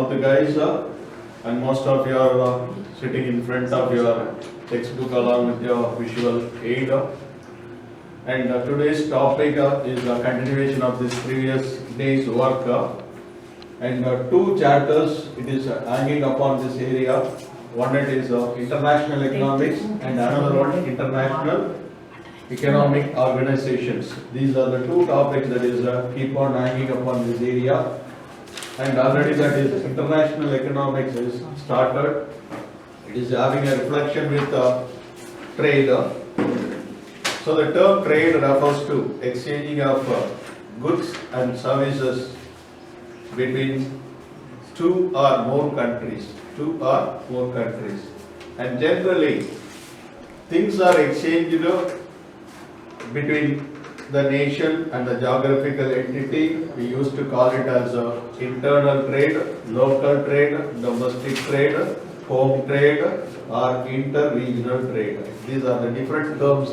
of the guys and most of you are sitting in front of your textbook along with your visual aid. And today's topic is a continuation of this previous day's work. And two chapters it is hanging upon this area. One it is international economics and another one international economic organizations. These are the two topics that is keep on hanging upon this area. And already that is international economics is started. It is having a reflection with trade. So the term trade refers to exchanging of goods and services between two or more countries. And generally things are exchanged between the nation and the geographical entity. We used to call it as internal trade, local trade, domestic trade, home trade or inter-regional trade. These are the different terms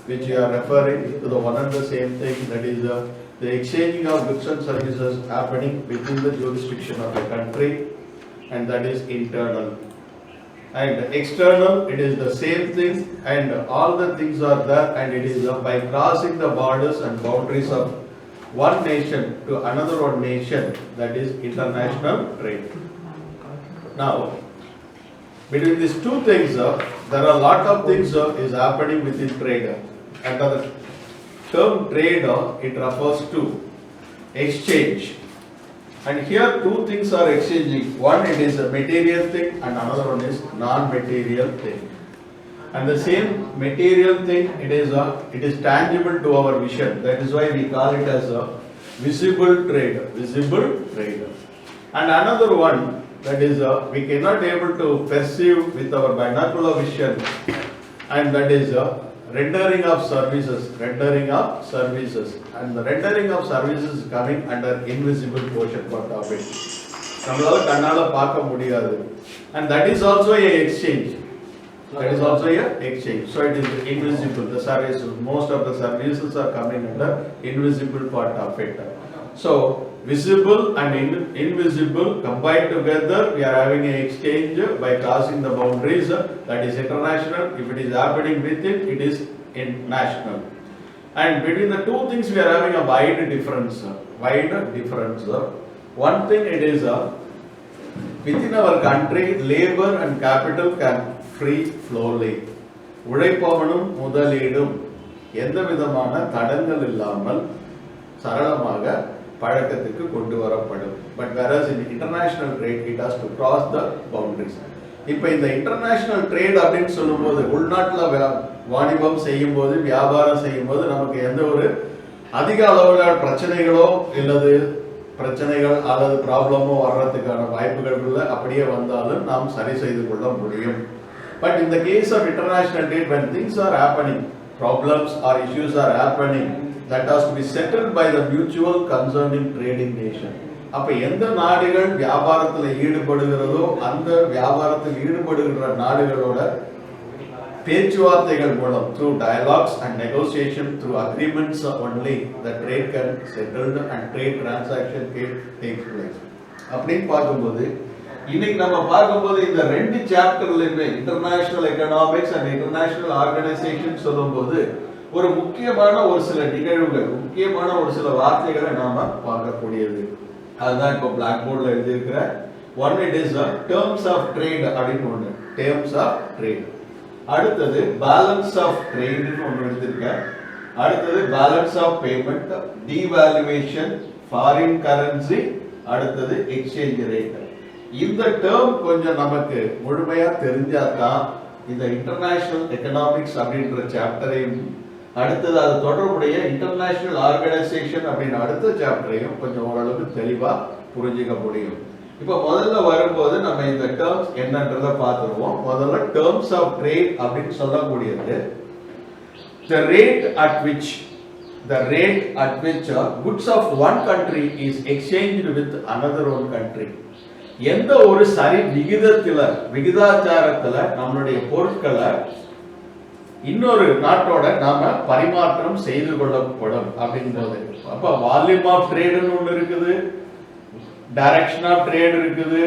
which we are referring to the one and the same thing, that is the exchanging of goods and services happening within the jurisdiction of a country, and that is internal. And external, it is the same thing, and all the things are there, and it is by crossing the borders and boundaries of one nation to another one nation, that is international trade. Now, between these two things, there are a lot of things is happening within trade. And the term trade, it refers to exchange. And here two things are exchanging. One, it is a material thing, and another one is non-material thing. And the same material thing, it is tangible to our vision. That is why we call it as a visible trade. And another one, that is we cannot able to perceive with our binocular vision, and that is rendering of services. And the rendering of services is coming under invisible portion part of it. நம்மளால கண்ணால பார்க்க முடியாது. And that is also a exchange. So it is invisible. The service, most of the services are coming under invisible part of it. So visible and invisible combined together, we are having an exchange by crossing the boundaries. That is international. If it is happening within, it is national. And between the two things, we are having a wide difference. One thing it is within our country, labor and capital can free flowly. உழைப்பவனும் முதலீடும் எந்த விதமான தடங்கள் இல்லாமல் சரளமாக பழக்கத்துக்கு கொண்டு வரப்படும். But whereas in international trade, it has to cross the boundaries. இப்போ இந்த இன்டர்நேஷனல் ட்ரேட் அப்படின்னு சொல்லும்போது, உள்நாட்டில் வாணிபம் செய்யும் போது, வியாபாரம் செய்யும் போது நமக்கு எந்த ஒரு அதிக அளவில் பிரச்சனைகளோ அல்லது ப்ராப்ளமோ வர்றதுக்கான வாய்ப்புகள் இல்லை. அப்படியே வந்தாலும் நாம் சரி செய்து கொள்ள முடியும். But in the case of international trade, when things are happening, problems or issues are happening, that has to be settled by the mutual concerning trading nation. அப்ப எந்த நாடுகள் வியாபாரத்தில் ஈடுபடுகிறதோ அந்த வியாபாரத்தில் ஈடுபடுகிற நாடுகளோட பேச்சுவார்த்தைகள் மூலம், through dialogues and negotiation, through agreements only, the trade can settled and trade transaction can take place. அப்படின்னு பார்க்கும்போது இன்னைக்கு நம்ம பார்க்கும்போது இந்த ரெண்டு சாப்டர்லயுமே international economics and international organisation சொல்லும்போது ஒரு முக்கியமான ஒரு சில நிகழ்வுகள், முக்கியமான ஒரு சில வார்த்தைகளை நாம பார்க்கக்கூடியது. அதுதான் இப்போ பிளாக் போர்டில் எழுதியிருக்கிற one, it is terms of trade அப்படின்னு ஒன்று, டேர்ம்ஸ் ஆஃப் ட்ரேட். அடுத்தது பேலன்ஸ் ஆஃப் ட்ரேட்னு ஒன்று எழுதியிருக்கேன். அடுத்தது balance of payment, devaluation, foreign currency, அடுத்தது எக்ஸ்சேஞ்ச் ரேட். இந்த டேர்ம் கொஞ்சம் நமக்கு முழுமையா தெரிஞ்சாதான் இந்த இன்டர்நேஷனல் எக்கனாமிக்ஸ் அப்படின்ற சாப்டரையும், அடுத்தது அது தொடர்புடைய இன்டர்நேஷனல் ஆர்கனைசேஷன் அப்படின்னு அடுத்த சாப்டரையும் கொஞ்சம் ஓரளவுக்கு தெளிவா புரிஞ்சுக்க முடியும். இப்போ முதல்ல வரும்போது நம்ம இந்த டேர்ம்ஸ் என்னன்றதை பார்த்துருவோம். முதல்ல டேர்ம்ஸ் ஆஃப் ட்ரேட் அப்படின்னு சொல்லக்கூடியது the rate at which goods of one country is exchanged with another one country. எந்த ஒரு சரி விகிதாச்சாரத்துல நம்மளுடைய பொருட்களை இன்னொரு நாட்டோட நாம பரிமாற்றம் செய்து கொள்ளப்படும் அப்படின்றது. அப்ப வால்யூம் ஆஃப் ட்ரேட்னு ஒன்று இருக்குது, டைரக்ஷன் ஆஃப் ட்ரேட் இருக்குது,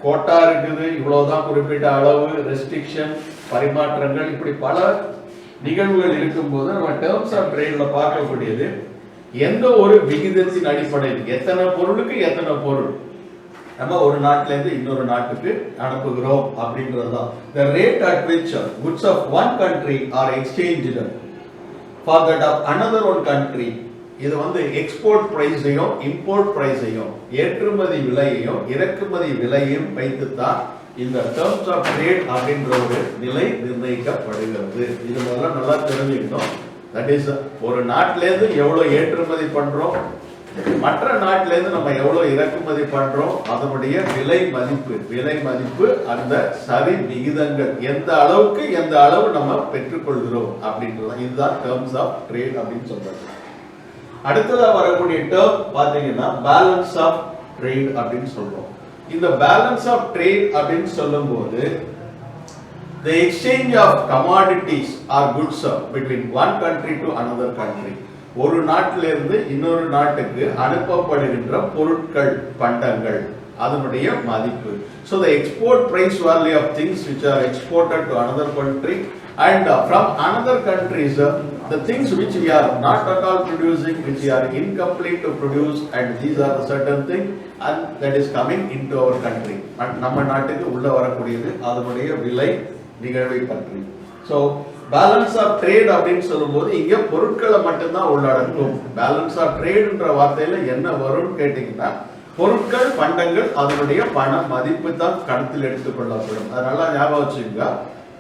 கோட்டா இருக்குது, இவ்வளவுதான் குறிப்பிட்ட அளவு, ரெஸ்ட்ரிக்ஷன், பரிமாற்றங்கள், இப்படி பல நிகழ்வுகள் இருக்கும்போது நம்ம டேர்ம்ஸ் ஆஃப் ட்ரேட்ல பார்க்கக்கூடியது எந்த ஒரு விகிதத்தின் அடிப்படையில் எத்தனை பொருளுக்கு எத்தனை பொருள் நம்ம ஒரு நாட்டில இருந்து இன்னொரு நாட்டுக்கு அனுப்புகிறோம் அப்படின்றதுதான். The rate at which goods of one country are exchanged for that of another one country. இது வந்து எக்ஸ்போர்ட் பிரைஸையும் இம்போர்ட் பிரைஸையும் ஏற்றுமதி விலையையும் இறக்குமதி விலையையும் வைத்து தான் இந்த டேர்ம்ஸ் ஆஃப் ட்ரேட் அப்படின்ற ஒரு நிலை நிர்ணயிக்கப்படுகிறது. இது முதல்ல நல்லா தெரிஞ்சுக்கணும். தட் இஸ் ஒரு நாட்டில இருந்து எவ்வளவு ஏற்றுமதி பண்றோம், மற்ற நாட்டில இருந்து நம்ம எவ்வளவு இறக்குமதி பண்றோம், அதனுடைய விலை மதிப்பு அந்த சரி விகிதங்கள் எந்த அளவுக்கு எந்த அளவு நம்ம பெற்றுக்கொள்கிறோம் அப்படின்றது இதுதான் டேர்ம்ஸ் ஆஃப் ட்ரேட் அப்படின்னு சொல்றாங்க. அடுத்ததா வரக்கூடிய டேர்ம் பாத்தீங்கன்னா பேலன்ஸ் ஆஃப் ட்ரேட் அப்படின்னு சொல்றோம். இந்த பேலன்ஸ் ஆஃப் ட்ரேட் அப்படின்னு சொல்லும்போது the exchange of commodities or goods between one country to another country, ஒரு நாட்டிலிருந்து இன்னொரு நாட்டுக்கு அனுப்பப்படுகின்ற பொருட்கள் பண்டங்கள் அதனுடைய மதிப்பு. So the export price value of things which are exported to another country and from another countries the things which we are not at all producing, which we are incomplete to produce, and these are the certain thing and that is coming into our country and நம்ம நாட்டுக்கு உள்ள வரக்கூடியது அதனுடைய விலை நிகழ்வை பற்றி. So balance of trade அப்படின்னு சொல்லும்போது இங்க பொருட்களை மட்டும்தான் உள்ளடக்கும். பேலன்ஸ் ஆஃப் ட்ரேட்ன்ற வார்த்தையில என்ன வரும்னு கேட்டீங்கன்னா பொருட்கள் பண்டங்கள் அதனுடைய பண மதிப்பு தான் கணக்கில் எடுத்துக்கொள்ளப்படும். அதனால ஞாபகம் வச்சுக்கோங்க,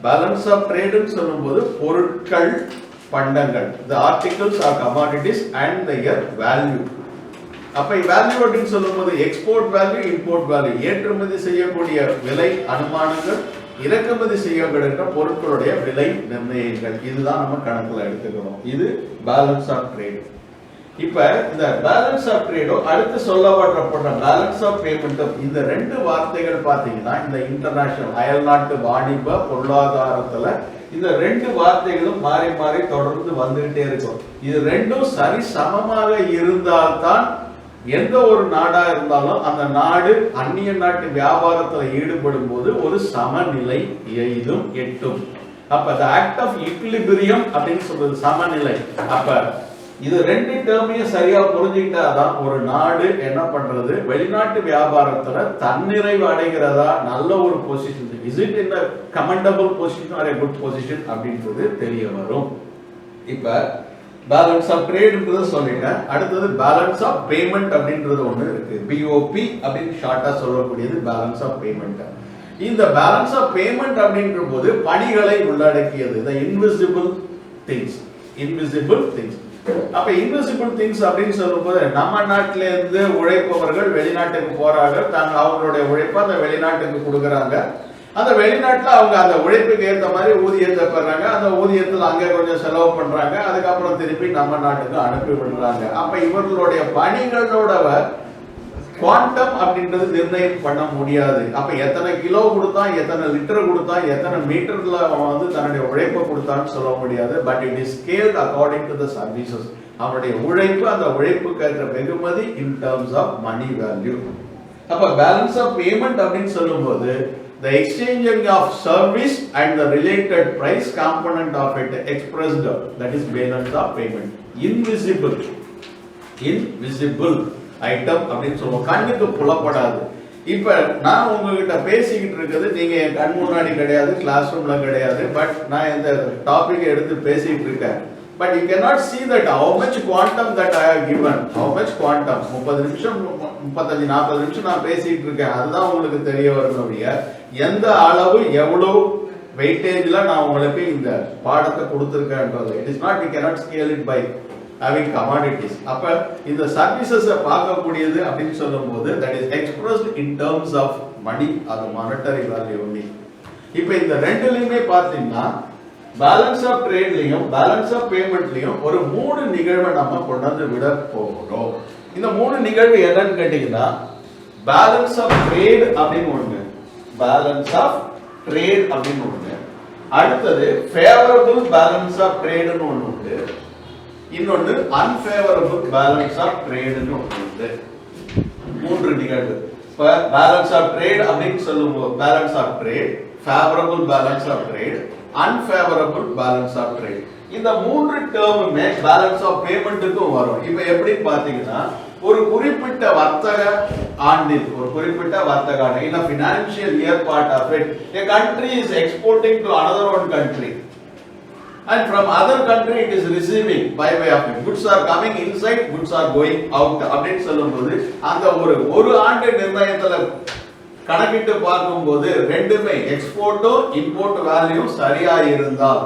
பேலன்ஸ் ஆஃப் ட்ரேட்னு சொல்லும்போது பொருட்கள் பண்டங்கள், the articles or commodities and their value. அப்ப வேல்யூ அப்படின்னு சொல்லும்போது எக்ஸ்போர்ட் வேல்யூ, இம்போர்ட் வேல்யூ, ஏற்றுமதி செய்யக்கூடிய விலை அனுமானங்கள், இறக்குமதி செய்யப்படுகின்ற பொருட்களுடைய விலை நிர்ணயங்கள், இதுதான் நம்ம கணக்குல எடுத்துக்கணும். இது பேலன்ஸ் ஆஃப் ட்ரேட். இப்ப இந்த பேலன்ஸ் ஆஃப் ட்ரேடோ அடுத்து சொல்லப்படுற பேலன்ஸ் ஆஃப் பேமெண்ட், இந்த ரெண்டு வார்த்தைகள் பாத்தீங்கன்னா இந்த இன்டர்நேஷனல் அயல்நாட்டு வாணிப பொருளாதாரத்துல இந்த ரெண்டு வார்த்தைகளும் மாறி மாறி தொடர்ந்து வந்துகிட்டே இருக்கும். இது ரெண்டும் சரி சமமாக இருந்தால்தான் எந்த ஒரு நாடா இருந்தாலும் அந்த நாடு அந்நிய நாட்டு வியாபாரத்துல ஈடுபடும் போது ஒரு சமநிலை எய்தும் எட்டும். அப்ப the act of equilibrium அப்படின்னு சொல்றது சமநிலை. அப்ப இது ரெண்டு டேர்மையும் சரியா புரிஞ்சுக்கிட்டாதான் ஒரு நாடு என்ன பண்றது, வெளிநாட்டு வியாபாரத்துல தன்னிறைவு அடைகிறதா, நல்ல ஒரு position, is it in a commendable position or a good position அப்படின்றது தெரிய வரும். இப்ப பேலன்ஸ் ஆஃப் ட்ரேட்ன்றது சொல்லிட்டேன். அடுத்தது பேலன்ஸ் ஆஃப் பேமெண்ட் அப்படின்றது ஒண்ணு இருக்கு. பிஓபி அப்படின்னு ஷார்ட்டா சொல்லக்கூடியது பேலன்ஸ் ஆஃப் பேமெண்ட். இந்த பேலன்ஸ் ஆஃப் பேமெண்ட் அப்படின்ற போது பணிகளை உள்ளடக்கியது, the invisible things. அப்ப இன்விசிபிள் திங்ஸ் அப்படின்னு சொல்லும்போது நம்ம நாட்டில இருந்து உழைப்பவர்கள் வெளிநாட்டுக்கு போறாங்க, அவங்களுடைய உழைப்பை அந்த வெளிநாட்டுக்கு கொடுக்கறாங்க. அந்த வெளிநாட்டுல அவங்க அந்த உழைப்புக்கு ஏற்ற மாதிரி ஊதியத்தை பெறாங்க. அந்த ஊதியத்துல அங்க கொஞ்சம் செலவு பண்றாங்க, அதுக்கப்புறம் திருப்பி நம்ம நாட்டுக்கு அனுப்பி விடுறாங்க. அப்ப இவர்களுடைய பணிகளோட குவாண்டம் அப்படின்றது நிர்ணயம் பண்ண முடியாது. அப்ப எத்தனை கிலோ கொடுத்தான், எத்தனை லிட்டர் கொடுத்தான், எத்தனை மீட்டர்ல அவன் வந்து தன்னுடைய உழைப்பை கொடுத்தான்னு சொல்ல முடியாது. But it is scaled according to the services. அவனுடைய உழைப்பு, அந்த உழைப்புக்கு ஏற்ற வெகுமதி in terms of money value. அப்ப பேலன்ஸ் ஆஃப் பேமெண்ட் அப்படின்னு சொல்லும்போது the exchanging of service and the related price component of it expressed, that is balance of payment. Invisible item அப்படின்னு சொல்லுவோம், கண்ணுக்கு புலப்படாது. இப்ப நான் உங்ககிட்ட பேசிக்கிட்டு இருக்கிறது நீங்க என் கண் முன்னாடி கிடையாது, கிளாஸ் ரூம்ல கிடையாது, பட் நான் இந்த டாபிக் எடுத்து பேசிட்டு இருக்கேன். But you cannot see that how much quantum that I have given, how much quantum, 30 நிமிஷம் 35-40 நிமிஷம் நான் பேசிட்டு இருக்கேன், அதுதான் உங்களுக்கு தெரிய வரணும். எந்த அளவு எவ்வளவு வெயிட்டேஜ்ல நான் உங்களுக்கு இந்த பாடத்தை கொடுத்திருக்கேன்றது, it is not, we cannot scale it by having commodities. அப்ப இந்த சர்வீசஸ் பார்க்கக்கூடியது அப்படின்னு சொல்லும்போது that is expressed in terms of money or monetary value only. இப்ப இந்த ரெண்டுலயுமே பாத்தீங்கன்னா பேலன்ஸ் ஆஃப் ட்ரேட்லயும் பேலன்ஸ் ஆஃப் பேமெண்ட்லயும் ஒரு 3 நிகழ்வை நம்ம கொண்டு வந்து விட போகிறோம். இந்த 3 நிகழ்வு என்னன்னு கேட்டீங்கன்னா பேலன்ஸ் ஆஃப் ட்ரேட் அப்படின்னு ஒண்ணு, பேலன்ஸ் ஆஃப் ட்ரேட் அப்படின்னு ஒண்ணு, அடுத்தது ஃபேவரபிள் பேலன்ஸ் ஆஃப் ட்ரேட்னு ஒண்ணு உண்டு, இன்னொன்னு அன்ஃபேவரபிள் பேலன்ஸ் ஆஃப் ட்ரேட்னு ஒண்ணு உண்டு. மூன்று நிகழ்வு. இப்ப பேலன்ஸ் ஆஃப் ட்ரேட் அப்படின்னு சொல்லும்போது balance of trade, favourable balance of trade, unfavourable balance of trade. இந்த மூன்று டேர்முமே பேலன்ஸ் ஆஃப் பேமெண்ட்டுக்கும் வரும். இப்போ எப்படி பாத்தீங்கன்னா ஒரு குறிப்பிட்ட வர்த்தக ஆண்டில் in a financial year part of it, a country is exporting to another one country and from other country it is receiving by way of it. Goods are coming inside, goods are going out. அப்படின்னு சொல்லும்போது அந்த ஒரு ஆண்டு நிர்ணயத்துல கணக்கிட்டு பார்க்கும்போது ரெண்டுமே எக்ஸ்போர்ட்டோ import value சரியா இருந்தால்,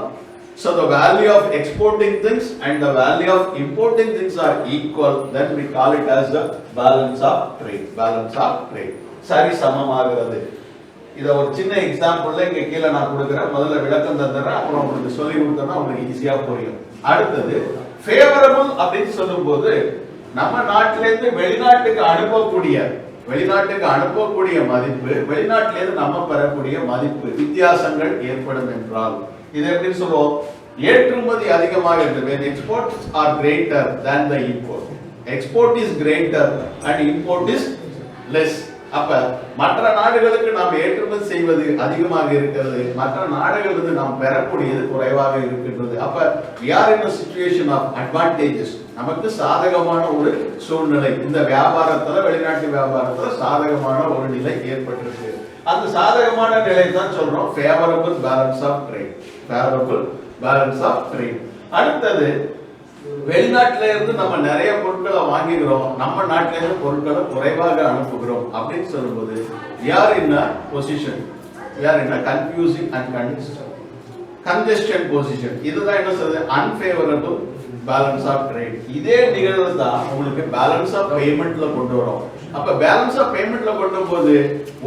so the value of exporting things and the value of importing things are equal, then we call it as the balance of trade. சரி சமமாகிறது. இத ஒரு சின்ன எக்ஸாம்பிள்ல இங்க கீழ நான் கொடுக்கிறேன். முதல்ல விளக்கம் தந்தறேன், அப்புறம் உங்களுக்கு சொல்லி கொடுத்தா உங்களுக்கு ஈஸியா புரியும். அடுத்தது ஃபேவரபிள் அப்படின்னு சொல்லும்போது நம்ம நாட்டில இருந்து வெளிநாட்டுக்கு அனுப்பக்கூடிய மதிப்பு, வெளிநாட்டில இருந்து நம்ம பெறக்கூடிய மதிப்பு வித்தியாசங்கள் ஏற்படும் என்றால் இது எப்படி சொல்லுவோம்? ஏற்றுமதி அதிகமாக இருக்கு. when exports are greater than the import, export is greater and import is less. அப்ப மற்ற நாடுகளுக்கு நாம் ஏற்றுமதி செய்வது அதிகமாக இருக்கிறது, மற்ற நாடுகளிலிருந்து நாம் பெறக்கூடியது குறைவாக இருக்கின்றது. அப்ப we are in a situation of advantages. நமக்கு சாதகமான ஒரு சூழ்நிலை இந்த வியாபாரத்துல, வெளிநாட்டு வியாபாரத்துல சாதகமான ஒரு நிலை ஏற்பட்டிருக்கு. அந்த சாதகமான நிலை தான் சொல்றோம் ஃபேவரபிள் பேலன்ஸ் ஆஃப் ட்ரேட். அடுத்தது வெளிநாட்டுல இருந்து நம்ம நிறைய பொருட்களை வாங்குகிறோம், நம்ம நாட்டில இருந்து பொருட்களை குறைவாக அனுப்புகிறோம் அப்படின்னு சொல்லும்போது we are in a confusing and congestion position. இதுதான் என்ன சொல்றது? unfavorable balance of trade. இதே நிகழ்வு தான் உங்களுக்கு பேலன்ஸ் ஆஃப் பேமெண்ட்ல கொண்டு வரோம். அப்ப பேலன்ஸ் ஆஃப் பேமெண்ட்ல கொண்டு போது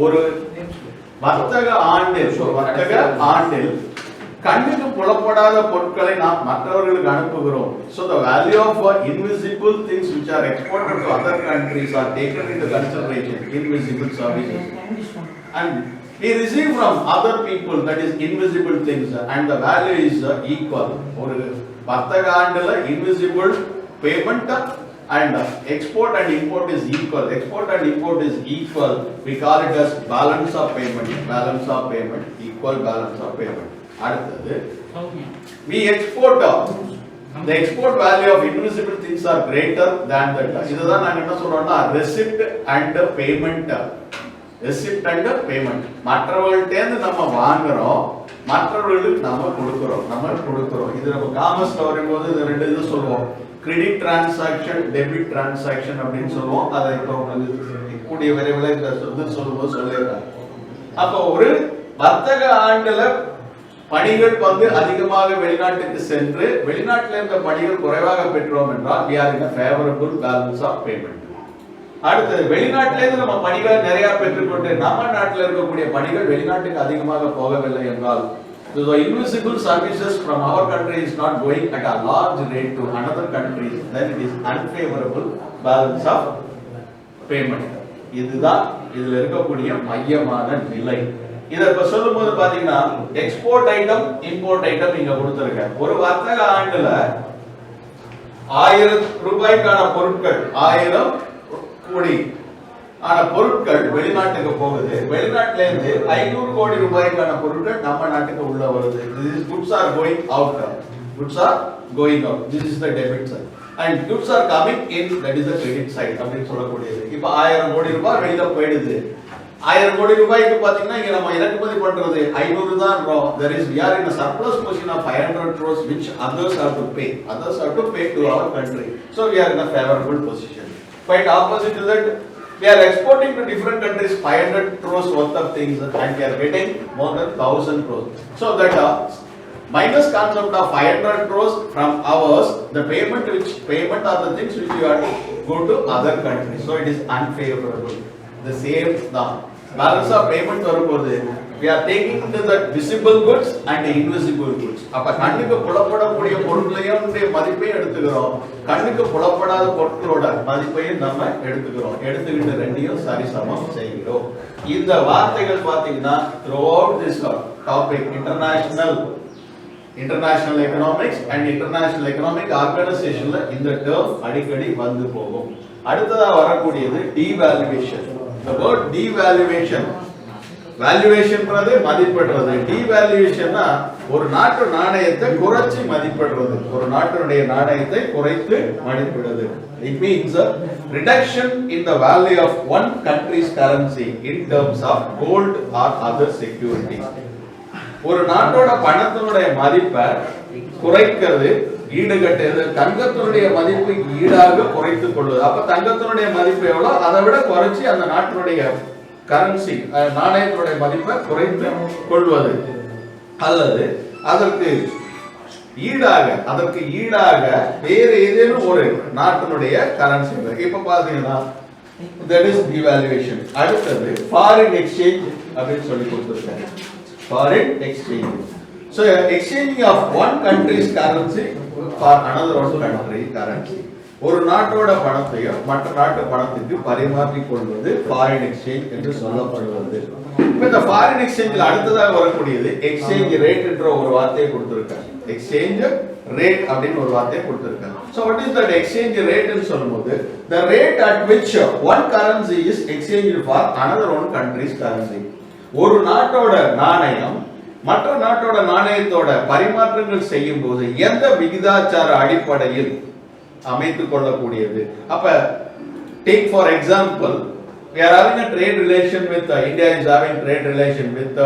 ஒரு வர்த்தக ஆண்டில் கண்ணுக்கு புலப்படாத பொருட்களை நாம் மற்றவர்களுக்கு அனுப்புகிறோம். So the value of invisible things which are exported to other countries are taken into consideration, invisible services, and we receive from other people, that is invisible things, and the value is equal. ஒரு வர்த்தக ஆண்டுல invisible payment and export and import is equal. We call it as balance of payment, equal balance of payment. அடுத்தது we export, the export value of invisible things are greater than that. இதுதான் நாங்க என்ன சொல்றோம்னா receipt and payment. மற்றவங்கள்ட்ட இருந்து நம்ம வாங்குறோம், மற்றவர்களுக்கு நம்ம கொடுக்கிறோம். இது நம்ம காமர்ஸ்ல வரும்போது இந்த ரெண்டு இது சொல்லுவோம், கிரெடிட் டிரான்சாக்ஷன், டெபிட் டிரான்சாக்ஷன் அப்படின்னு சொல்லுவோம். அதை இப்போ உங்களுக்கு கூடிய விரைவில் இந்த சொல்லும்போது சொல்லிடுறாங்க. அப்போ ஒரு வர்த்தக ஆண்டுல பணிகள் அதிகமாக வெளிநாட்டுக்கு சென்று வெளிநாட்டில் இருந்த பணிகள் குறைவாக பெற்றோம் என்றால் we are in a favorable balance of payment. அடுத்து வெளிநாட்டில இருந்து நம்ம பணிகளை நிறைய பெற்றுக்கொண்டு நம்ம நாட்டில் இருக்கக்கூடிய பணிகள் வெளிநாட்டுக்கு அதிகமாக போகவில்லை என்றால் the invisible services from our country is not going at a large rate to another country, then it is unfavorable balance of payment. இதுதான் இதுல இருக்கக்கூடிய மையமான நிலை. இத இப்ப சொல்லும்போது பாத்தீங்கன்னா எக்ஸ்போர்ட் ஐட்டம், இம்போர்ட் ஐட்டம் இங்க கொடுத்திருக்கேன். ஒரு வர்த்தக ஆண்டுல 1000 ரூபாய்க்கான பொருட்கள், 1000 கோடி ஆன பொருட்கள் வெளிநாட்டுக்கு போகுது. வெளிநாட்டுல இருந்து 500 கோடி ரூபாய்க்கான பொருட்கள் நம்ம நாட்டுக்கு உள்ள வருது. This is goods are going out. This is the debit side. And goods are coming in, that is the credit side. அப்படின்னு சொல்லக்கூடியது. இப்போ 1000 கோடி ரூபாய் வெளியில போயிடுது. 1000 கோடி ரூபாய்க்கு பாத்தீங்கன்னா இங்க நம்ம இறக்குமதி பண்றது 500 தான். There is we are in a surplus position of 500 crores which others have to pay to our country. So we are in a favorable position. Quite opposite to that, we are exporting to different countries 500 crores worth of things and we are getting more than 1000 crores. So that minus concept of 500 crores from ours, the payment are the things which you are to go to other countries. So it is unfavorable. The same now balance of payment வரும்போது we are taking into the visible goods and the invisible goods. அப்ப கண்ணுக்கு புலப்படக்கூடிய பொருட்களையும் மதிப்பையும் எடுத்துக்கிறோம், கண்ணுக்கு புலப்படாத பொருட்களோட மதிப்பையும் நம்ம எடுத்துக்கிட்டு ரெண்டையும் சரிசமம் செய்கிறோம். இந்த வார்த்தைகள் பாத்தீங்கன்னா throughout this topic, international economics and international economic organizationல இந்த term அடிக்கடி வந்து போகும். அடுத்ததா வரக்கூடியது devaluation. The word devaluation, வேல்யூவேஷன்ன்றது மதிப்பிடுறது, டிவேல்யூவேஷன்னா ஒரு நாட்டு நாணயத்தை குறைச்சி மதிப்பிடுறது, ஒரு நாட்டினுடைய நாணயத்தை குறைத்து மதிப்பிடுறது. It means a reduction in the value of one country's currency in terms of gold or other securities. ஒரு நாட்டோட பணத்தினுடைய மதிப்பை குறைக்கிறது, ஈடுகட்டுறது, தங்கத்தினுடைய மதிப்பு ஈடாக குறைத்துக் கொள்வது. அப்ப தங்கத்தினுடைய மதிப்பு எவ்வளவு, அதை விட குறைச்சி அந்த நாட்டினுடைய கரன்சி நாணயத்தினுடைய மதிப்பை குறைத்து கொள்வது, அல்லது அதற்கு ஈடாக வேற ஏதேனும் ஒரு நாட்டினுடைய கரன்சி. இப்ப பாத்தீங்கன்னா that is devaluation. அடுத்தது foreign exchange அப்படின்னு சொல்லி கொடுத்திருக்காங்க. Foreign exchange, so exchanging of one country's currency for another one country currency. ஒரு நாட்டோட பணத்தையும் மற்ற நாட்டு பணத்துக்கு பரிமாற்றிக் கொள்வது ஃபாரின் எக்ஸ்சேஞ்ச் என்று சொல்லப்படுவது. இப்போ இந்த ஃபாரின் எக்ஸ்சேஞ்சில் அடுத்ததாக வரக்கூடியது எக்ஸ்சேஞ்ச் ரேட் என்ற ஒரு வார்த்தையை கொடுத்திருக்காங்க. எக்ஸ்சேஞ்ச் ரேட் அப்படின்னு ஒரு வார்த்தையை கொடுத்திருக்காங்க. So what is that exchange rate ன்னு சொல்லும்போது the rate at which one currency is exchanged for another one country's currency. ஒரு நாட்டோட நாணயம் மற்ற நாட்டோட நாணயத்தோட பரிமாற்றங்கள் செய்யும் போது எந்த விகிதாச்சார அடிப்படையில் அமைத்துக் கொள்ளக்கூடியது. அப்ப take for example, we are having a trade relation with India is having trade relation with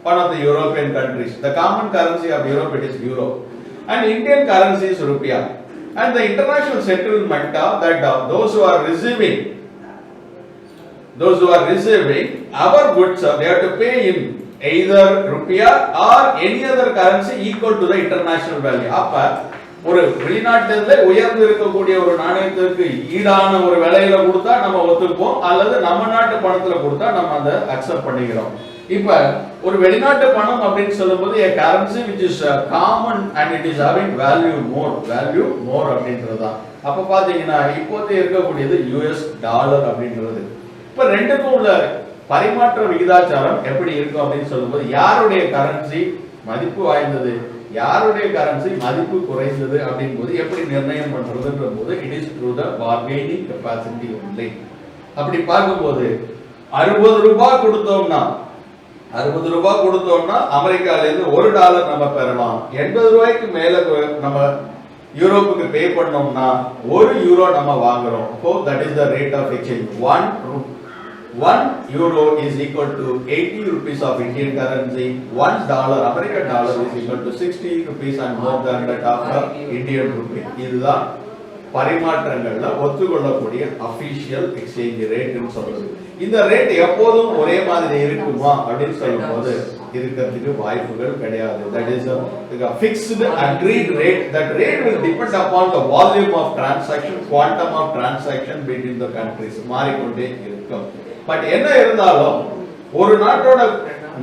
one of the European countries. The common currency of Europe it is euro and Indian currency is rupiah, and the international settlement that those who are receiving our goods they have to pay in either rupiah or any other currency equal to the international value. அப்ப ஒரு வெளிநாட்டில உயர்ந்து இருக்கக்கூடிய ஒரு நாணயத்திற்கு ஈடான ஒரு விலையில கொடுத்தா நம்ம ஒத்துப்போம், அல்லது நம்ம நாட்டு பணத்துல கொடுத்தா நம்ம அதை அக்செப்ட் பண்ணிக்கிறோம். இப்ப ஒரு வெளிநாட்டு பணம் அப்படின்னு சொல்லும்போது a currency which is common and it is having value more அப்படின்றதா. அப்ப பாத்தீங்கன்னா இப்போதைக்கு இருக்கக்கூடியது US டாலர் அப்படின்றது. இப்ப ரெண்டுக்கும் உள்ள பரிமாற்ற விகிதாச்சாரம் எப்படி இருக்கும் அப்படின்னு சொல்லும்போது யாருடைய கரன்சி மதிப்பு வாய்ந்தது, யாருடைய கரன்சி மதிப்பு குறைந்தது அப்படிங்கும்போது எப்படி நிர்ணயம் பண்றதுன்ற போது it is through the bargaining capacity only. அப்படி பார்க்கும்போது 60 ரூபாய் கொடுத்தோம்னா அமெரிக்கால இருந்து $1 நம்ம பெறலாம். 80 ரூபாய்க்கு மேல நம்ம யூரோப்புக்கு பே பண்ணோம்னா €1 நம்ம வாங்குறோம். So that is the rate of exchange. 1 euro is equal to 80 rupees of Indian currency. $1 American dollar is equal to 60 rupees and more than that of Indian rupee. இதுதான் பரிமாற்றங்கள்ல ஒத்துக்கொள்ளக்கூடிய அபிஷியல் எக்ஸ்சேஞ்ச் ரேட்னு சொல்றது. இந்த ரேட் எப்போதும் ஒரே மாதிரி இருக்குமா அப்படின்னு சொல்லும்போது இருக்கிறதுக்கு வாய்ப்புகள் கிடையாது. That is a fixed agreed rate. That rate will depend upon the volume of transaction, quantum of transaction between the countries. மாறிக்கொண்டே இருக்கும். பட் என்ன இருந்தாலும் ஒரு நாட்டோட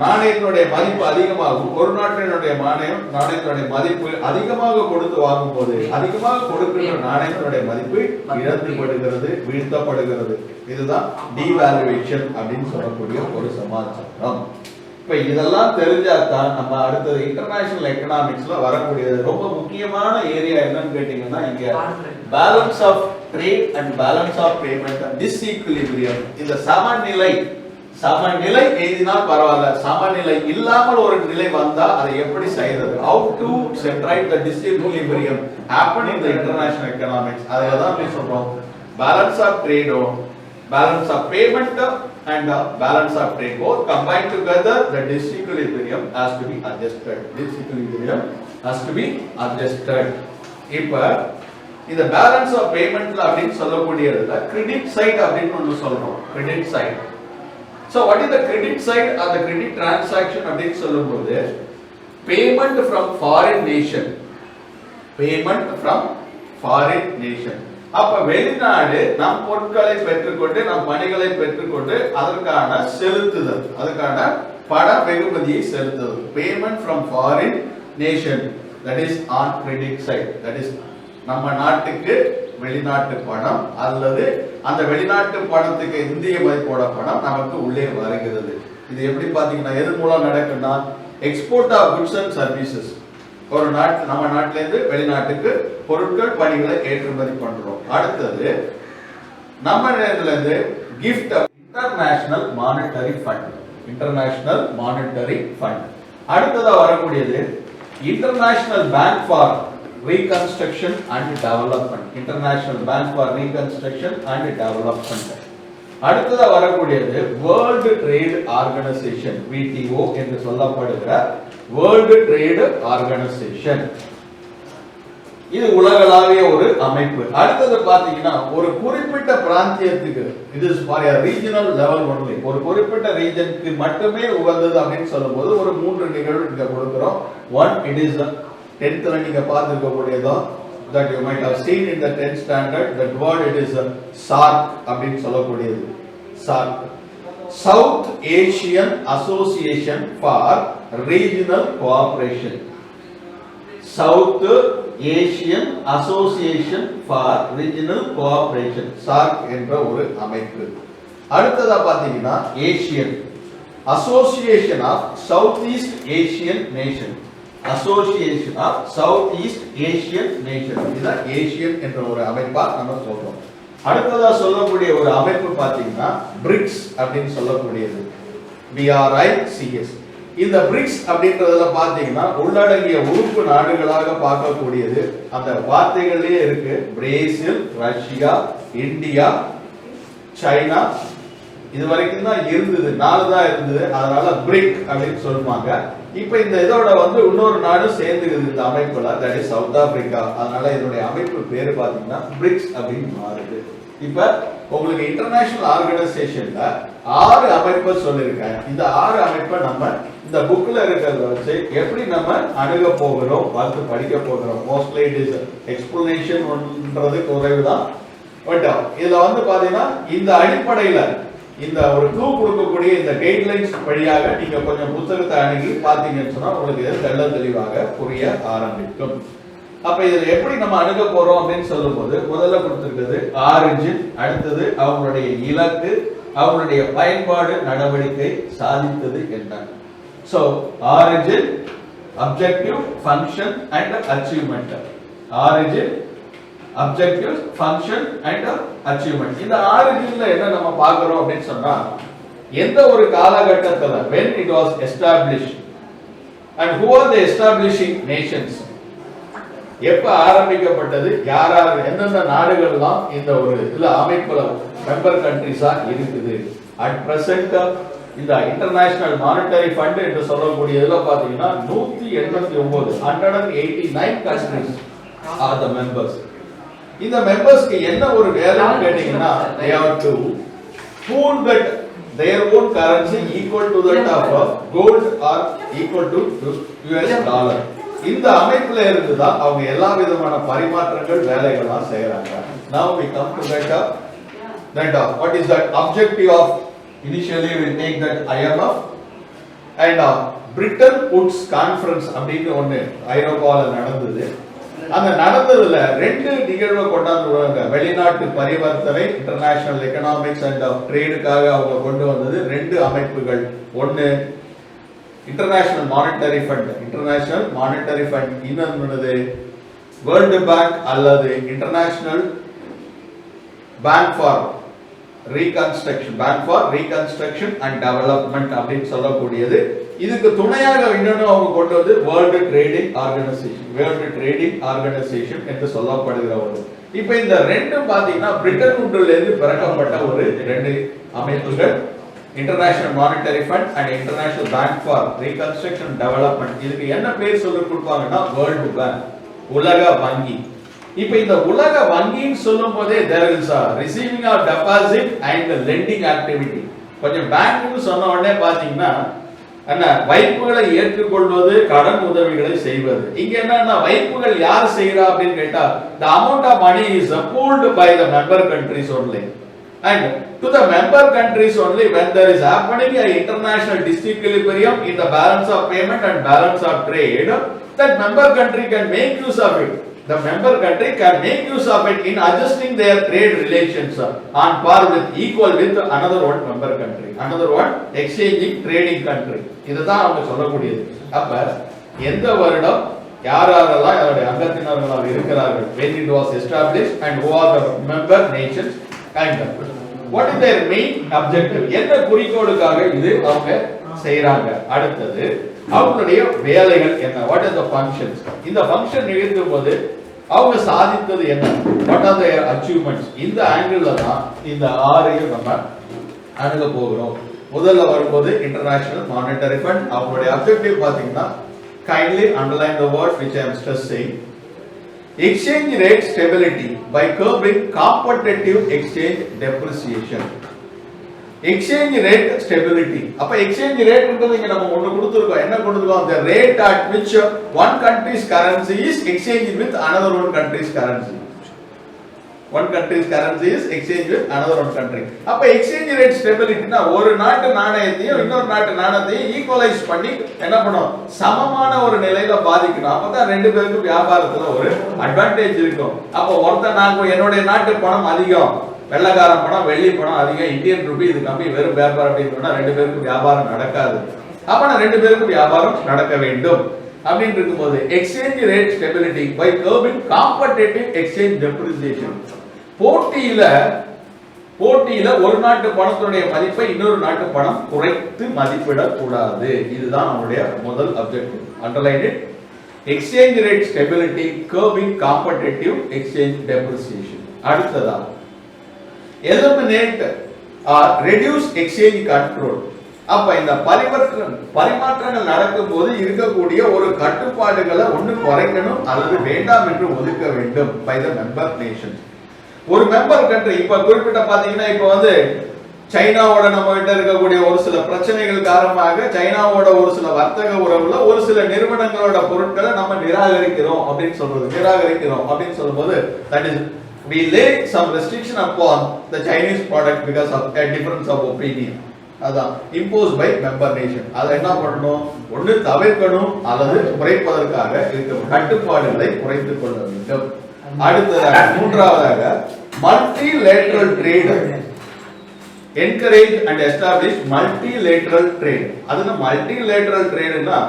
நாணயத்தினுடைய மதிப்பு அதிகமாகும், ஒரு நாட்டினுடைய நாணயத்தினுடைய மதிப்பு அதிகமாக கொடுத்து வாங்கும் போது அதிகமாக கொடுக்கின்ற நாணயத்தினுடைய மதிப்பு இழந்துபடுகிறது, வீழ்த்தப்படுகிறது. இதுதான் டிவேல்யூவேஷன் அப்படின்னு சொல்லக்கூடிய ஒரு சமாச்சாரம். இப்ப இதெல்லாம் தெரிஞ்சாதான் நம்ம அடுத்தது இன்டர்நேஷனல் எக்கனாமிக்ஸ்ல வரக்கூடியது ரொம்ப முக்கியமான ஏரியா என்னன்னு கேட்டீங்கன்னா இங்க balance of trade and balance of payment and disequilibrium. இந்த சமநிலை எழுதினால் பரவாயில்ல, சமநிலை இல்லாமல் ஒரு நிலை வந்தா அதை எப்படி செய்யறது, how to set right the disequilibrium happen in the international economics. அததான் நம்ம சொல்றோம் balance of trade, balance of payment and balance of trade both combined together. The disequilibrium has to be adjusted. இப்ப இந்த பேலன்ஸ் ஆஃப் பேமெண்ட்ல அப்படின்னு சொல்லக்கூடியதுல credit side அப்படின்னு ஒன்னு சொல்றோம். Credit side. So what is the credit side or the credit transaction அப்படின்னு சொல்லும்போது payment from foreign nation. அப்ப வெளிநாடு நம் பொருட்களை பெற்றுக்கொண்டு நம் பணிகளை பெற்றுக்கொண்டு அதற்கான செலுத்துதல், அதற்கான பண வெகுமதியை செலுத்துதல். Payment from foreign nation, that is on credit side. That is நம்ம நாட்டுக்கு வெளிநாட்டு பணம் அல்லது அந்த வெளிநாட்டு பணத்துக்கு இந்திய மதிப்போட பணம் நமக்கு உள்ளே வருகிறது. இது எப்படி பாத்தீங்கன்னா எது மூலம் நடக்குன்னா export of goods and services. ஒரு நாட்டு நம்ம நாட்டில இருந்து வெளிநாட்டுக்கு பொருட்கள் பணிகளை ஏற்றுமதி பண்றோம். அடுத்தது நம்ம இடத்துல இருந்து gift international monetary fund. International monetary fund. அடுத்ததா வரக்கூடியது international bank for reconstruction and development. International bank for reconstruction and development. அடுத்ததா வரக்கூடியது வேர்ல்ட் ட்ரேட் ஆர்கனைசேஷன், WTO என்று சொல்லப்படுகிற வேர்ல்ட் ட்ரேட் ஆர்கனைசேஷன். இது உலகளாவிய ஒரு அமைப்பு. அடுத்தது பாத்தீங்கன்னா ஒரு குறிப்பிட்ட பிராந்தியத்துக்கு, இது for a regional level only, ஒரு குறிப்பிட்ட ரீஜனுக்கு மட்டுமே உகந்தது அப்படின்னு சொல்லும்போது ஒரு 3 நிகழ்வு இங்க கொடுக்கிறோம். One, it is 10th ல நீங்க பார்த்திருக்க கூடியதோ that you might have seen in the 10th standard, that word it is SAARC அப்படின்னு சொல்லக்கூடியது. SAARC, South Asian Association for Regional Cooperation. South Asian Association for Regional Cooperation, SAARC என்ற ஒரு அமைப்பு. அடுத்ததா பாத்தீங்கன்னா Asian Association of Southeast Asian Nation, Association of Southeast Asian Nation, இதுதான் Asian என்ற ஒரு அமைப்பா நம்ம சொல்றோம். அடுத்ததா சொல்லக்கூடிய ஒரு அமைப்பு பாத்தீங்கன்னா BRICS அப்படின்னு சொல்லக்கூடியது, BRICS. இந்த BRICS அப்படின்றதுல பாத்தீங்கன்னா உள்ளடங்கிய உறுப்பு நாடுகளாக பார்க்கக்கூடியது அந்த வார்த்தைகளே இருக்கு. பிரேசில், ரஷ்யா, இந்தியா, சைனா, இது வரைக்கும் தான் இருந்தது, 4 தான் இருந்தது, அதனால பிரிக் அப்படின்னு சொல்லுவாங்க. இப்ப இந்த இதோட இன்னொரு நாடு சேர்ந்துக்குது இந்த அமைப்புல, தட் இஸ் சவுத் ஆப்பிரிக்கா. அதனால இதனுடைய அமைப்பு பேரு பாத்தீங்கன்னா பிரிக்ஸ் அப்படின்னு மாறுது. இப்ப உங்களுக்கு இன்டர்நேஷனல் ஆர்கனைசேஷன்ல 6 அமைப்பை சொல்லியிருக்கேன். இந்த 6 அமைப்பை நம்ம இந்த புக்ல இருக்கிறத வச்சு எப்படி நம்ம அணுக போகிறோம், பார்த்து படிக்க போகிறோம். மோஸ்ட்லி இட் இஸ் எக்ஸ்பிளனேஷன் ஒன்றது குறைவுதான். பட் இதுல பாத்தீங்கன்னா இந்த அடிப்படையில இந்த ஒரு க்ளூ கொடுக்கக்கூடிய இந்த கைட்லைன்ஸ் வழியாக நீங்க கொஞ்சம் புத்தகத்தை அணுகி பாத்தீங்கன்னு சொன்னா உங்களுக்கு இது தெள்ள தெளிவாக புரிய ஆரம்பிக்கும். அப்ப இதுல எப்படி நம்ம அணுக போறோம் அப்படின்னு சொல்லும்போது முதல்ல கொடுத்திருக்கிறது ஆரிஜின், அடுத்தது அவங்களுடைய இலக்கு, அவங்களுடைய பயன்பாடு, நடவடிக்கை, சாதித்தது என்ன. So origin, objective, function and achievement. Origin, objective, function and achievement. இந்த ஆரிஜின்ல என்ன நம்ம பார்க்கிறோம் அப்படின்னு சொன்னா, எந்த ஒரு காலகட்டத்துல when it was established and who are the establishing nations, எப்ப ஆரம்பிக்கப்பட்டது, யார் யார், எந்தெந்த நாடுகள்லாம் இந்த ஒரு இல்ல அமைப்புல மெம்பர் கண்ட்ரிஸா இருக்குது. அட் பிரசன்ட் இந்த இன்டர்நேஷனல் மானிட்டரி ஃபண்ட் என்று சொல்லக்கூடியதுல பாத்தீங்கன்னா 189 189 countries are the members. இந்த மெம்பர்ஸ்க்கு என்ன ஒரு வேலைன்னு கேட்டீங்கன்னா, they have to pool that their own currency equal to that of gold or equal to US dollar. இந்த அமைப்புல இருந்து தான் அவங்க எல்லா விதமான பரிமாற்றங்கள் வேலைகள்லாம் செய்யறாங்க. Now we come to that what is that objective of, initially we take that IMF and Bretton Woods Conference அப்படின்னு ஒன்னு ஐரோப்பால நடந்தது. அந்த நடந்ததுல 2 நிகழ்வை கொண்டாந்து வெளிநாட்டு பரிவர்த்தனை, இன்டர்நேஷனல் எக்கனாமிக்ஸ் அண்ட் ட்ரேடுக்காக அவங்க கொண்டு வந்தது 2 அமைப்புகள். ஒன்னு international monetary fund, international monetary fund. இன்னொன்று வேர்ல்டு பேங்க் அல்லது international bank for reconstruction, bank for reconstruction and development அப்படின்னு சொல்லக்கூடியது. இதுக்கு துணையாக இன்னொன்று அவங்க கொண்டு வந்து world trading organisation, world trading organisation என்று சொல்லப்படுகிற ஒரு. இப்ப இந்த 2 பாத்தீங்கன்னா பிரிட்டன் வுட்ல இருந்து பிறக்கப்பட்ட ஒரு 2 அமைப்புகள், international monetary fund and international bank for reconstruction development. இதுக்கு என்ன பேர் சொல்லி கொடுப்பாங்கன்னா வேர்ல்டு பேங்க், உலக வங்கி. இப்ப இந்த உலக வங்கின்னு சொல்லும் போதே there is a receiving of deposit and lending activity. கொஞ்சம் பேங்க்னு சொன்ன உடனே பாத்தீங்கன்னா என்ன, வைப்புகளை ஏற்றுக்கொள்வது, கடன் உதவிகளை செய்வது. இங்க என்னன்னா வைப்புகள் யார் செய்யறா அப்படின்னு கேட்டா, the amount of money is pooled by the member countries only and to the member countries only when there is happening a international disequilibrium in the balance of payment and balance of trade, that member country can make use of it. The member country can make use of it in adjusting their trade relations on par with, equal with another one member country, another one exchanging trading country. இதுதான் அவங்க சொல்லக்கூடியது. அப்ப எந்த வருடம் யாரெல்லாம் அதோட அங்கத்தினர்களாக இருக்கிறார்கள், when it was established and who are the member nations what is their main objective? என்ன குறிக்கோளுக்காக இது அவங்க செய்றாங்க? அடுத்தது அவங்களுடைய வேலைகள் என்ன? what is the functions? இந்த ஃபங்க்ஷன் நிகழ்த்தும் போது அவங்க சாதித்தது என்ன? what are their achievements? இந்த ஆங்கிள் தான் இந்த ஆறையும் நம்ம அணுக போகிறோம். முதல்ல வரும்போது இன்டர்நேஷனல் மானிட்டரி ஃபண்ட், அவங்களுடைய அப்ஜெக்டிவ் பாத்தீங்கன்னா kindly underline the word which I am stressing. Exchange rate stability by curbing competitive exchange depreciation. Exchange rate stability. அப்ப exchange rate ன்றது இங்க நம்ம ஒன்னு கொடுத்திருக்கோம். என்ன கொடுத்திருக்கோம்? The rate at which one country's currency is exchanged with another one country's currency. One country's currency is exchanged with another one country. அப்ப exchange rate stability னா ஒரு நாட்டு நாணயத்தையும் இன்னொரு நாட்டு நாணயத்தையும் ஈக்குவலைஸ் பண்ணி என்ன பண்ணும்? சமமான ஒரு நிலையில பாதிக்கணும். அப்பதான் ரெண்டு பேருக்கும் வியாபாரத்துல ஒரு அட்வான்டேஜ் இருக்கும். அப்ப ஒருத்தர் நான் என்னுடைய நாட்டு பணம் அதிகம், வெள்ளக்காரன் பணம் வெள்ளி பணம் அதிகம், இந்தியன் ரூபி இது கம்மி, வெறும் வியாபாரம் அப்படின்னு சொன்னா ரெண்டு பேருக்கும் வியாபாரம் நடக்காது. அப்ப நான் ரெண்டு பேருக்கும் வியாபாரம் நடக்க வேண்டும் அப்படின்னு இருக்கும்போது exchange rate stability by curbing competitive exchange depreciation. போட்டியில ஒரு நாட்டு பணத்துடைய மதிப்பை இன்னொரு நாட்டு பணம் குறைத்து மதிப்பிடக் கூடாது. இதுதான் நம்முடைய முதல் objective. Underline it. Exchange rate stability, curbing competitive exchange depreciation. அடுத்ததா eliminate or reduce exchange control. அப்ப இந்த பரிமாற்றங்கள் நடக்கும்போது இருக்கக்கூடிய ஒரு கட்டுப்பாடுகளை ஒன்று குறைக்கணும் அல்லது வேண்டாம் என்று ஒதுக்க வேண்டும் பை த மெம்பர் நேஷன். ஒரு மெம்பர் கண்ட்ரி இப்ப குறிப்பிட்ட பாத்தீங்கன்னா இப்ப வந்து சைனாவோட நம்ம கிட்ட இருக்கக்கூடிய ஒரு சில பிரச்சனைகள் காரணமாக சைனாவோட ஒரு சில வர்த்தக உறவுல ஒரு சில நிறுவனங்களோட பொருட்களை நம்ம நிராகரிக்கிறோம் அப்படின்னு சொல்லும்போது that is we lay some restriction upon the Chinese product because of a difference of opinion. அதான் imposed by member nation. அதை என்ன பண்ணணும்? ஒன்று தவிர்க்கணும் அல்லது குறைப்பதற்காக இருக்க கட்டுப்பாடுகளை குறைத்துக் கொள்ள வேண்டும். அடுத்ததாக மூன்றாவதாக multilateral trade. Encourage and establish multilateral trade. அதுனா multilateral trade னா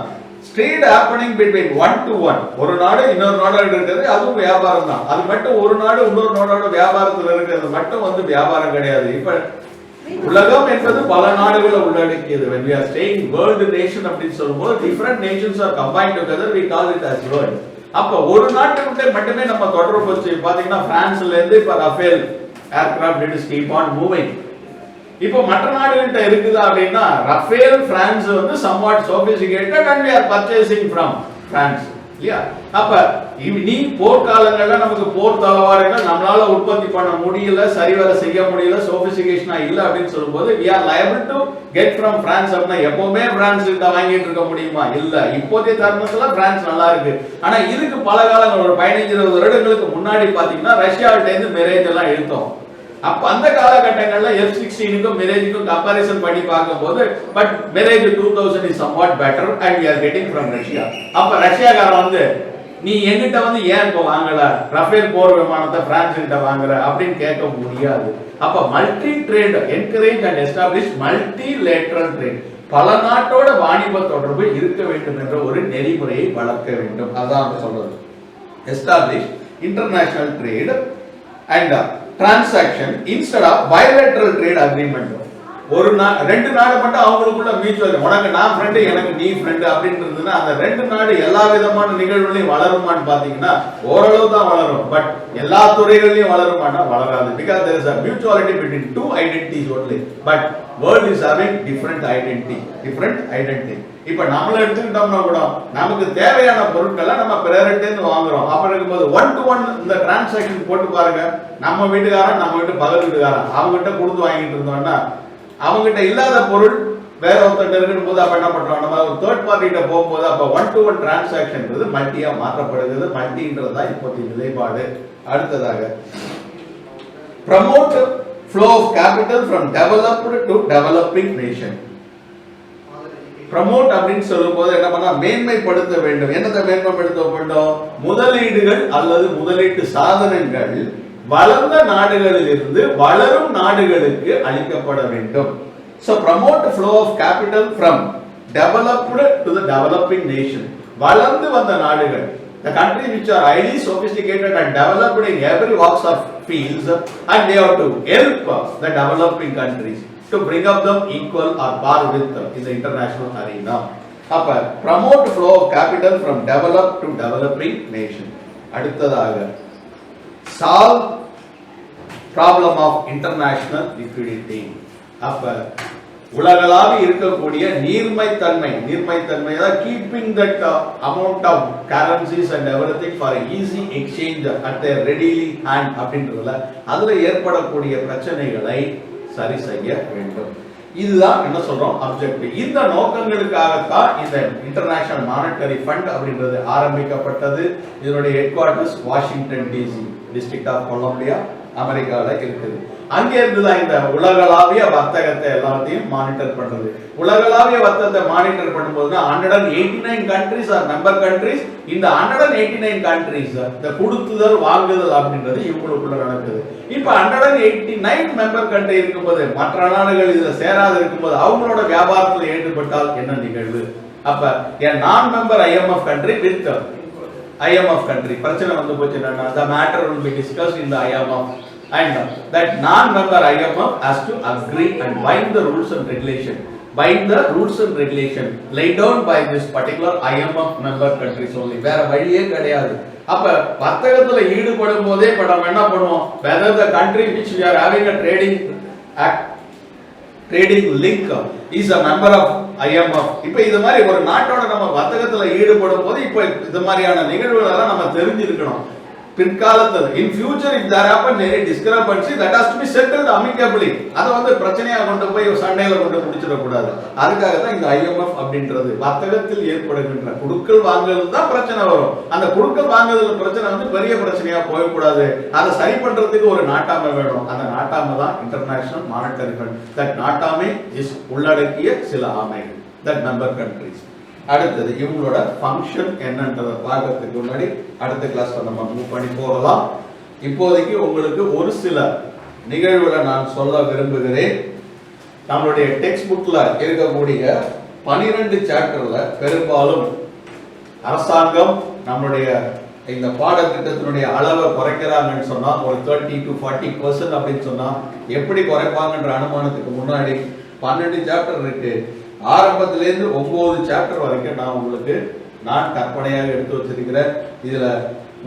trade happening between one to one. ஒரு நாடு இன்னொரு நாடோட இருக்குது, அதுவும் வியாபாரம் தான். அது மட்டும் ஒரு நாடு இன்னொரு நாடோட வியாபாரத்துல இருக்கிறது மட்டும் வந்து வியாபாரம் கிடையாது. இப்ப உலகம் என்பது பல நாடுகளை உள்ளடக்கியது. when we are saying world nation அப்படின்னு சொல்லும்போது different nations are combined together, we call it as world. அப்ப ஒரு நாட்டுக்கிட்ட மட்டுமே நம்ம தொடர்பு வச்சு பாத்தீங்கன்னா பிரான்ஸ்ல இருந்து இப்ப Rafale aircraft it is keep on moving. இப்போ மற்ற நாடுகிட்ட இருக்குதா அப்படின்னா ரஃபேல் பிரான்ஸ் வந்து somewhat sophisticated and we are purchasing from France. இல்லையா? அப்ப நீ போர்க்காலங்கள்ல நமக்கு போர் தளவாடங்கள் நம்மளால உற்பத்தி பண்ண முடியல, சரிவர செய்ய முடியல, சோபிஸ்டிகேஷனா இல்ல அப்படின்னு சொல்லும்போது we are liable to get from France. அப்படின்னா எப்பவுமே பிரான்ஸ் கிட்ட வாங்கிட்டு இருக்க முடியுமா? இல்ல. இப்போதைய தருணத்துல பிரான்ஸ் நல்லா இருக்கு. ஆனா இதுக்கு பல காலங்கள் ஒரு 15-20 வருடங்களுக்கு முன்னாடி பாத்தீங்கன்னா ரஷ்யாவிட்ட இருந்து மிரேஜ் எல்லாம் எடுத்தோம். அப்ப அந்த காலகட்டங்கள்ல F-16க்கும் மிரேஜுக்கும் கம்பேரிசன் பண்ணி பார்க்கும்போது but mirage 2000 is somewhat better and we are getting from Russia. அப்ப ரஷ்யாக்காரன் வந்து நீ எங்கிட்ட வந்து ஏன் இப்போ வாங்கல, ரஃபேல் போர் விமானத்தை பிரான்ஸ் கிட்ட வாங்குற அப்படின்னு கேட்க முடியாது. அப்ப multi trade encourage and establish multilateral trade. பல நாட்டோட வாணிப தொடர்பு இருக்க வேண்டும் என்ற ஒரு நெறிமுறையை வளர்க்க வேண்டும். அதான் சொல்றது. Establish international trade and transaction instead of bilateral trade agreement. ஒரு ரெண்டு நாடு மட்டும் அவங்களுக்குள்ள மியூச்சுவல், உனக்கு நான் ஃப்ரெண்ட் எனக்கு நீ ஃப்ரெண்ட் அப்படின்றதுன்னா அந்த ரெண்டு நாடு எல்லா விதமான நிகழ்வுகளையும் வளருமான்னு பாத்தீங்கன்னா ஓரளவு தான் வளரும். பட் எல்லா துறைகளிலும் வளருமானா வளராது. because there is a mutuality between two identities only, but world is having different identity. இப்ப நம்மள எடுத்துக்கிட்டோம்னா கூட நமக்கு தேவையான பொருட்களை நம்ம பிறர்கிட்ட இருந்து வாங்குறோம். அப்ப இருக்கும்போது 1 to 1 இந்த டிரான்சாக்ஷன் போட்டு பாருங்க. நம்ம வீட்டுக்காரன் நம்ம வீட்டு பக்கத்து வீட்டுக்காரன் அவங்க கிட்ட கொடுத்து வாங்கிட்டு இருந்தோம்னா அவங்க கிட்ட இல்லாத பொருள் வேற ஒருத்தர் இருக்கும் போது அப்ப என்ன பண்றோம், நம்ம ஒரு தேர்ட் பார்ட்டி கிட்ட போகும்போது அப்ப 1 to 1 டிரான்சாக்ஷன்ன்றது மல்டியா மாற்றப்படுகிறது. மல்டின்றது தான் இப்போதைய நிலைப்பாடு. அடுத்ததாக promote flow of capital from developed to developing nation. Promote அப்படின்னு சொல்லும்போது என்ன பண்ணா மேன்மைப்படுத்த வேண்டும். என்னத்தை மேன்மைப்படுத்த வேண்டும்? முதலீடுகள் அல்லது முதலீட்டு சாதனங்கள் வளர்ந்த நாடுகளில் இருந்து வளரும் நாடுகளுக்கு அளிக்கப்பட வேண்டும். So promote flow of capital from developed to the developing nation. வளர்ந்து வந்த நாடுகள் The countries which are highly sophisticated and developed in every walks of fields, and they have to help the developing countries to bring up them equal or par with in the international arena. அப்ப promote flow of capital from developed to developing nation. அடுத்ததாக solve problem of international liquidity. அப்ப உலகளாவி இருக்கக்கூடிய நீர்மைத்தன்மை தான் keeping that amount of currencies and everything for easy exchange at their readily hand அப்படின்றதுல அதுல ஏற்படக்கூடிய பிரச்சனைகளை சரி செய்ய வேண்டும். இதுதான் என்ன சொல்றோம் அப்ஜெக்டிவ். இந்த நோக்கங்களுக்காகத்தான் இந்த இன்டர்நேஷனல் மானிட்டரி ஃபண்ட் அப்படின்றது ஆரம்பிக்கப்பட்டது. இதனுடைய headquarters Washington DC, district of Columbia, அமெரிக்கால இருக்குது. அங்கே இருந்துதான் இந்த உலகளாவிய வர்த்தகத்தை எல்லாத்தையும் மானிட்டர் பண்றது. உலகளாவிய வர்த்தகத்தை மானிட்டர் பண்ணும்போது 189 கண்ட்ரிஸ் ஆர் மெம்பர் கண்ட்ரிஸ். இந்த 189 கண்ட்ரிஸ் இந்த கொடுத்துதல் வாங்குதல் அப்படின்றது இவங்களுக்குள்ள நடக்குது. இப்ப 189 மெம்பர் கண்ட்ரி இருக்கும்போது மற்ற நாடுகள் இதுல சேராது இருக்கும்போது அவங்களோட வியாபாரத்தில் ஈடுபட்டால் என்ன நிகழ்வு? அப்ப நான் member IMF country with IMF country பிரச்சனை வந்து போச்சு என்னன்னா the matter will be discussed in the IMF and that non-member IMF has to agree and bind the rules and regulation laid down by this particular IMF member countries only. வேற வழியே கிடையாது. அப்ப வர்த்தகத்துல ஈடுபடும் போதே நம்ம என்ன பண்ணுவோம், whether the country which we are having a trading link is a member of IMF. இப்ப இது மாதிரி ஒரு நாட்டோட நம்ம வர்த்தகத்துல ஈடுபடும் போது இப்ப இது மாதிரியான நிகழ்வுகள் எல்லாம் நம்ம தெரிஞ்சிருக்கணும். பிற்காலத்துல in future if there happens any discrepancy that has to be settled amicably. அத வந்து பிரச்சனையா கொண்டு போய் சண்டையில கொண்டு முடிச்சிட கூடாது. அதுக்காக தான் இந்த IMF அப்படின்றது வர்த்தகத்தில் ஏற்படுகின்ற குடுக்கல் வாங்குதல் தான் பிரச்சனை வரும். அந்த குடுக்கல் வாங்குதல் பிரச்சனை வந்து பெரிய பிரச்சனையா போக கூடாது. அதை சரி பண்றதுக்கு ஒரு நாட்டாமை வேணும். அந்த நாட்டாமை தான் international monetary fund. That Nattamai is உள்ளடக்கிய சில ஆமைகள், தட் மெம்பர் கண்ட்ரிஸ். அடுத்தது இவங்களோட ஃபங்க்ஷன் என்னன்றதை பார்க்கறதுக்கு முன்னாடி அடுத்த கிளாஸ்ல நம்ம மூவ் பண்ணி போகலாம். இப்போதைக்கு உங்களுக்கு ஒரு சில நிகழ்வுகளை நான் சொல்ல விரும்புகிறேன். நம்மளுடைய டெக்ஸ்ட் புக்ல இருக்கக்கூடிய 12 சாப்டர்ல பெரும்பாலும் அரசாங்கம் நம்மளுடைய இந்த பாடத்திட்டத்தினுடைய அளவை குறைக்கிறாங்கன்னு சொன்னா ஒரு 30 to 40% அப்படின்னு சொன்னா எப்படி குறைப்பாங்கன்ற அனுமானத்துக்கு முன்னாடி 12 சாப்டர் இருக்கு. ஆரம்பத்திலேருந்து 9 சாப்டர் வரைக்கும் நான் கற்பனையாக எடுத்து வச்சிருக்கிறேன். இதுல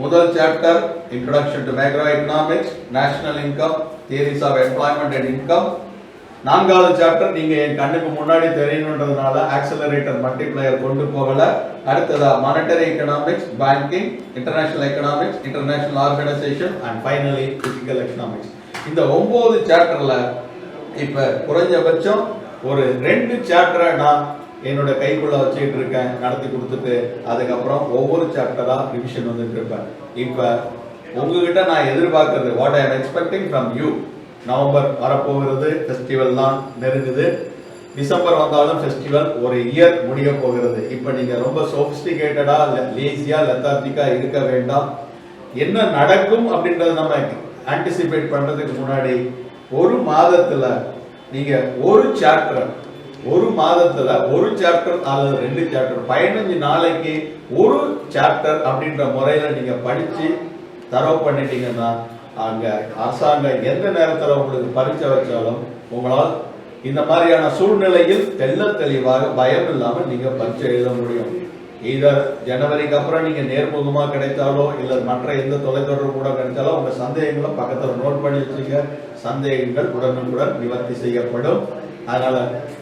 முதல் chapter introduction to macroeconomics, national income, theories of employment and income. 4வது சாப்டர் நீங்க என் கண்ணுக்கு முன்னாடி தெரியணுன்றதுனால ஆக்சலரேட்டர் மல்டிப்ளையர் கொண்டு போகல. அடுத்ததா monetary economics, banking, international economics, international organisation and finally physical economics. இந்த 9 சாப்டர்ல இப்ப குறைஞ்சபட்சம் ஒரு 2 சாப்டரை நான் என்னோட கைக்குள்ள வச்சுட்டு இருக்கேன், நடத்தி கொடுத்துட்டு அதுக்கப்புறம் ஒவ்வொரு சாப்டரா ரிவிஷன் வந்துட்டு இருப்பேன். இப்ப உங்ககிட்ட நான் எதிர்பார்க்கறது what I am expecting from you. November வரப்போகிறது, ஃபெஸ்டிவல் தான் நெருங்குது. டிசம்பர் வந்தாலும் ஃபெஸ்டிவல், ஒரு இயர் முடிய போகிறது. இப்ப நீங்க ரொம்ப சோபிஸ்டிகேட்டடா லேசியா லெத்தார்ஜிக்கா இருக்க வேண்டாம். என்ன நடக்கும் அப்படின்றத நம்ம ஆன்டிசிபேட் பண்றதுக்கு முன்னாடி ஒரு மாதத்துல நீங்க ஒரு மாதத்துல ஒரு சாப்டர் அல்லது 2 சாப்டர் 15 நாளைக்கு ஒரு சாப்டர் அப்படின்ற முறையில நீங்க படிச்சு தரவு பண்ணிட்டீங்கன்னா அங்க அரசாங்கம் எந்த நேரத்துல உங்களுக்கு பரீட்சை வச்சாலும் உங்களால் இந்த மாதிரியான சூழ்நிலையில் தெளிவாக பயம் இல்லாம நீங்க பரீட்சை எழுத முடியும். இதர் ஜனவரிக்கு அப்புறம் நீங்க நேர்முகமா கிடைத்தாலோ இல்ல மற்ற எந்த தொலைத்தொடர்பு கூட கிடைச்சாலோ உங்க சந்தேகங்களை பக்கத்துல நோட் பண்ணி வச்சுங்க. சந்தேகங்கள் உடனுக்குடன் நிவர்த்தி செய்யப்படும். அதனால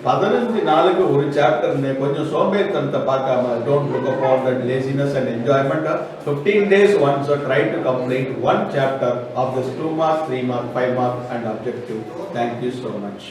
15 நாளுக்கு ஒரு சாப்டர் கொஞ்சம் சோம்பேறித்தனத்தை பார்க்காம don't look upon that laziness and enjoyment. 15 days once try to complete one chapter of this 2 mark, 3 mark, 5 mark and objective. Thank you so much.